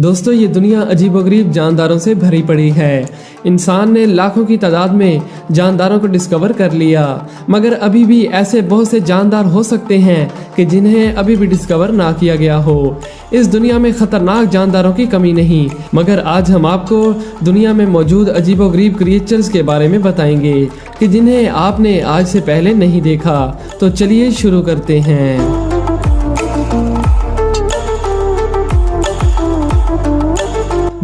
दोस्तों ये दुनिया अजीबोगरीब जानदारों से भरी पड़ी है। इंसान ने लाखों की तादाद में जानदारों को डिस्कवर कर लिया, मगर अभी भी ऐसे बहुत से जानदार हो सकते हैं कि जिन्हें अभी भी डिस्कवर ना किया गया हो। इस दुनिया में खतरनाक जानदारों की कमी नहीं, मगर आज हम आपको दुनिया में मौजूद अजीबोगरीब क्रिएचर्स के बारे में बताएंगे कि जिन्हें आपने आज से पहले नहीं देखा। तो चलिए शुरू करते हैं।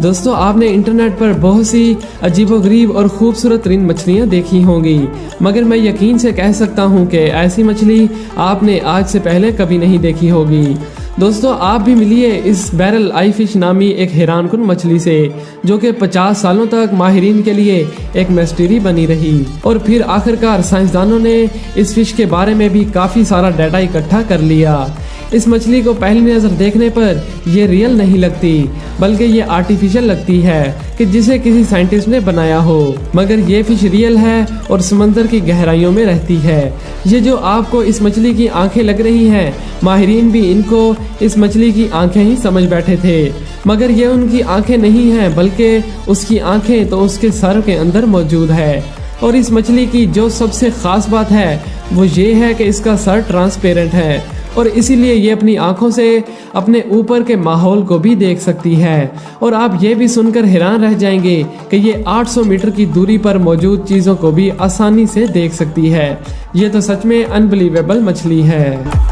दोस्तों आपने इंटरनेट पर बहुत सी अजीबोगरीब और खूबसूरत तरीन मछलियाँ देखी होंगी, मगर मैं यकीन से कह सकता हूँ कि ऐसी मछली आपने आज से पहले कभी नहीं देखी होगी। दोस्तों आप भी मिलिए इस बैरल आई फिश नामी एक हैरानकुन मछली से, जो कि 50 सालों तक माहिरीन के लिए एक मिस्ट्री बनी रही। और फिर आखिरकार साइंसदानों ने इस फिश के बारे में भी काफ़ी सारा डाटा इकट्ठा कर लिया। इस मछली को पहली नज़र देखने पर ये रियल नहीं लगती, बल्कि ये आर्टिफिशियल लगती है कि जिसे किसी साइंटिस्ट ने बनाया हो, मगर ये फिश रियल है और समंदर की गहराइयों में रहती है। ये जो आपको इस मछली की आंखें लग रही हैं, माहिरीन भी इनको इस मछली की आंखें ही समझ बैठे थे, मगर ये उनकी आंखें नहीं हैं, बल्कि उसकी आंखें तो उसके सर के अंदर मौजूद है। और इस मछली की जो सबसे ख़ास बात है वो ये है कि इसका सर ट्रांसपेरेंट है और इसीलिए ये अपनी आंखों से अपने ऊपर के माहौल को भी देख सकती है। और आप ये भी सुनकर हैरान रह जाएंगे कि ये 800 मीटर की दूरी पर मौजूद चीज़ों को भी आसानी से देख सकती है। ये तो सच में अनबिलीवेबल मछली है।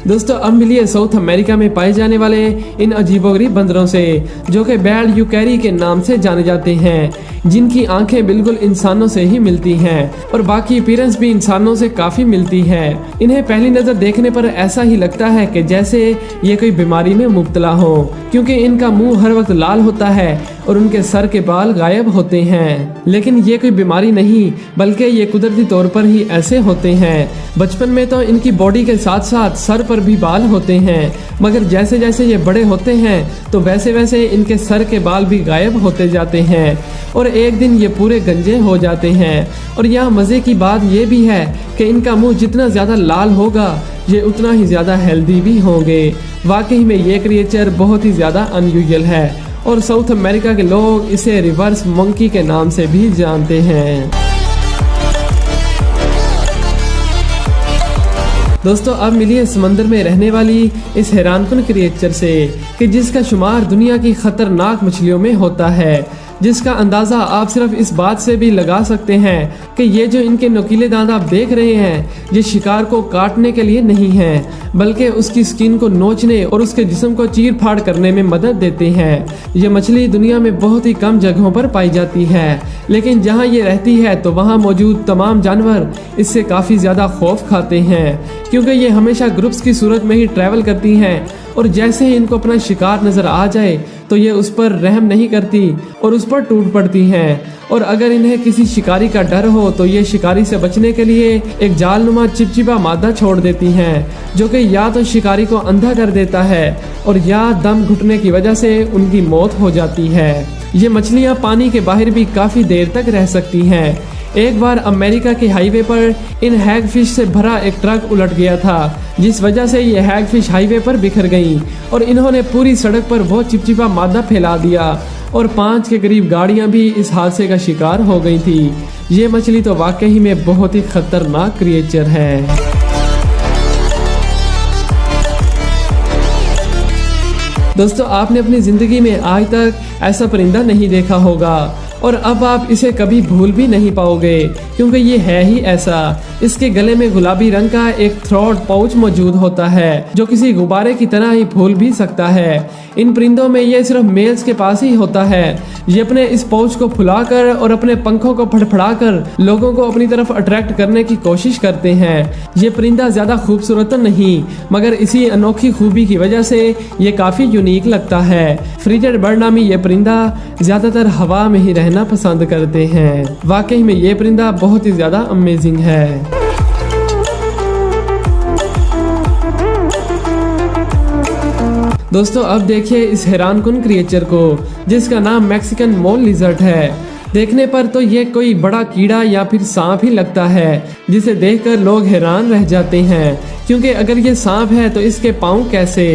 दोस्तों अब मिलिए साउथ अमेरिका में पाए जाने वाले इन अजीबोगरीब बंदरों से, जो कि बैड यूकैरी के नाम से जाने जाते हैं, जिनकी आंखें बिल्कुल इंसानों से ही मिलती हैं और बाकी अपीयरेंस भी इंसानों से काफ़ी मिलती है। इन्हें पहली नज़र देखने पर ऐसा ही लगता है कि जैसे ये कोई बीमारी में मुब्तला हो, क्योंकि इनका मुंह हर वक्त लाल होता है और उनके सर के बाल गायब होते हैं। लेकिन ये कोई बीमारी नहीं, बल्कि ये कुदरती तौर पर ही ऐसे होते हैं। बचपन में तो इनकी बॉडी के साथ साथ सर पर भी बाल होते हैं, मगर जैसे जैसे ये बड़े होते हैं तो वैसे वैसे इनके सर के बाल भी गायब होते जाते हैं और एक दिन ये पूरे गंजे हो जाते हैं। और यहाँ मज़े की बात ये भी है कि इनका मुंह जितना ज़्यादा लाल होगा ये उतना ही ज़्यादा हेल्दी भी होंगे। वाकई में ये क्रिएचर बहुत ही ज़्यादा अनयूजुअल है और साउथ अमेरिका के लोग इसे रिवर्स मंकी के नाम से भी जानते हैं। दोस्तों अब मिलिए समंदर में रहने वाली इस हैरानकुन क्रिएचर से कि जिसका शुमार दुनिया की खतरनाक मछलियों में होता है, जिसका अंदाज़ा आप सिर्फ इस बात से भी लगा सकते हैं कि ये जो इनके नुकीले दांत आप देख रहे हैं ये शिकार को काटने के लिए नहीं हैं, बल्कि उसकी स्किन को नोचने और उसके जिस्म को चीर फाड़ करने में मदद देते हैं। ये मछली दुनिया में बहुत ही कम जगहों पर पाई जाती है, लेकिन जहाँ ये रहती है तो वहाँ मौजूद तमाम जानवर इससे काफ़ी ज़्यादा खौफ खाते हैं, क्योंकि ये हमेशा ग्रुप्स की सूरत में ही ट्रैवल करती हैं और जैसे ही इनको अपना शिकार नज़र आ जाए तो ये उस पर रहम नहीं करती और उस पर टूट पड़ती हैं। और अगर इन्हें किसी शिकारी का डर हो तो ये शिकारी से बचने के लिए एक जालनुमा चिपचिपा मादा छोड़ देती हैं, जो कि या तो शिकारी को अंधा कर देता है और या दम घुटने की वजह से उनकी मौत हो जाती है। ये मछलियाँ पानी के बाहर भी काफ़ी देर तक रह सकती हैं। एक बार अमेरिका के हाईवे पर इन हैगफिश से भरा एक ट्रक उलट गया था, जिस वजह से ये हैगफिश हाईवे पर बिखर गईं और इन्होंने पूरी सड़क पर वो चिपचिपा मादा फैला दिया और 5 के करीब गाड़ियां भी इस हादसे का शिकार हो गई थी। ये मछली तो वाकई में बहुत ही खतरनाक क्रिएचर है। दोस्तों आपने अपनी ज़िंदगी में आज तक ऐसा परिंदा नहीं देखा होगा और अब आप इसे कभी भूल भी नहीं पाओगे, क्योंकि ये है ही ऐसा। इसके गले में गुलाबी रंग का एक थ्रोट पाउच मौजूद होता है, जो किसी गुब्बारे की तरह ही फूल भी सकता है। इन परिंदों में ये सिर्फ मेल्स के पास ही होता है। ये अपने इस पाउच को फुलाकर और अपने पंखों को फड़फड़ाकर लोगों को अपनी तरफ अट्रैक्ट करने की कोशिश करते हैं। ये परिंदा ज़्यादा खूबसूरत तो नहीं, मगर इसी अनोखी खूबी की वजह से ये काफ़ी यूनिक लगता है। फ्रिजेड बर्ड नामी ये परिंदा ज़्यादातर हवा में ही रहना पसंद करते हैं। वाकई में ये परिंदा बहुत ही ज़्यादा अमेजिंग है। दोस्तों अब देखिए इस हैरानकुन क्रिएचर को, जिसका नाम मैक्सिकन मॉल लिजर्ड है। देखने पर तो ये कोई बड़ा कीड़ा या फिर सांप ही लगता है, जिसे देखकर लोग हैरान रह जाते हैं, क्योंकि अगर ये सांप है तो इसके पाँव कैसे।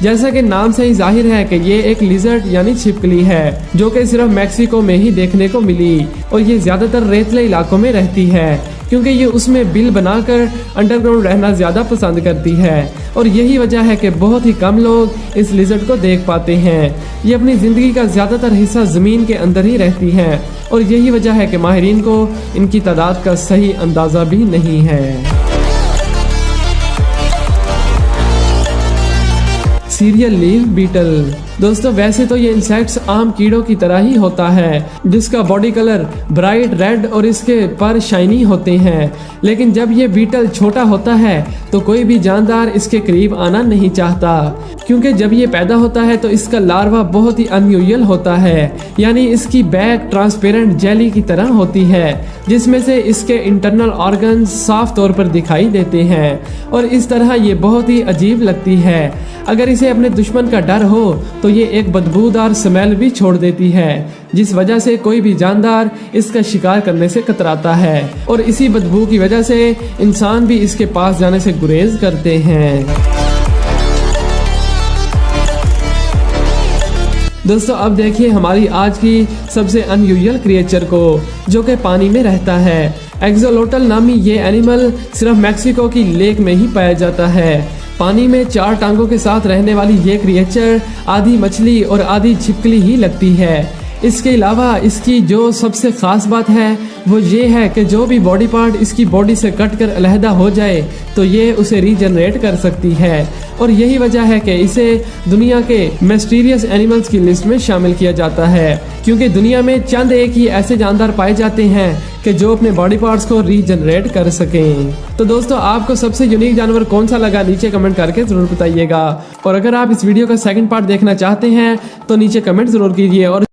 जैसा कि नाम से ही जाहिर है कि ये एक लिजर्ड यानी छिपकली है जो कि सिर्फ मैक्सिको में ही देखने को मिली और ये ज्यादातर रेतले इलाकों में रहती है क्योंकि ये उसमें बिल बनाकर अंडरग्राउंड रहना ज्यादा पसंद करती है और यही वजह है कि बहुत ही कम लोग इस लिजर्ड को देख पाते हैं। ये अपनी जिंदगी का ज्यादातर हिस्सा जमीन के अंदर ही रहती हैं और यही वजह है कि माहिरीन को इनकी तादाद का सही अंदाजा भी नहीं है। Cereal leaf beetle. दोस्तों वैसे तो ये इंसेक्ट्स आम कीड़ों की तरह ही होता है जिसका बॉडी कलर ब्राइट रेड और इसके पर शाइनी होते हैं, लेकिन जब ये बीटल छोटा होता है तो कोई भी जानदार इसके करीब आना नहीं चाहता क्योंकि जब ये पैदा होता है तो इसका लार्वा बहुत ही अनयूजुअल होता है, यानी इसकी बैक ट्रांसपेरेंट जेली की तरह होती है जिसमें से इसके इंटरनल ऑर्गन्स साफ तौर पर दिखाई देते हैं और इस तरह ये बहुत ही अजीब लगती है। अगर इसे अपने दुश्मन का डर हो तो ये एक बदबूदार स्मेल भी छोड़ देती है जिस वजह से कोई भी जानदार इसका शिकार करने से कतराता है और इसी बदबू की वजह से इंसान भी इसके पास जाने से गुरेज करते हैं। दोस्तों अब देखिए हमारी आज की सबसे अनयूजुअल क्रिएचर को जो कि पानी में रहता है। एक्सोलोटल नामी ये एनिमल सिर्फ मैक्सिको की लेक में ही पाया जाता है। पानी में 4 टांगों के साथ रहने वाली ये क्रिएचर आधी मछली और आधी छिपकली ही लगती है। इसके अलावा इसकी जो सबसे खास बात है वो ये है कि जो भी बॉडी पार्ट इसकी बॉडी से कट कर अलहदा हो जाए तो ये उसे रीजनरेट कर सकती है और यही वजह है कि इसे दुनिया के मिस्टीरियस एनिमल्स की लिस्ट में शामिल किया जाता है क्योंकि दुनिया में चंद एक ही ऐसे जानदार पाए जाते हैं कि जो अपने बॉडी पार्ट्स को रीजनरेट कर सकें। तो दोस्तों आपको सबसे यूनिक जानवर कौन सा लगा नीचे कमेंट करके जरूर बताइएगा और अगर आप इस वीडियो का सेकंड पार्ट देखना चाहते हैं तो नीचे कमेंट जरूर कीजिए और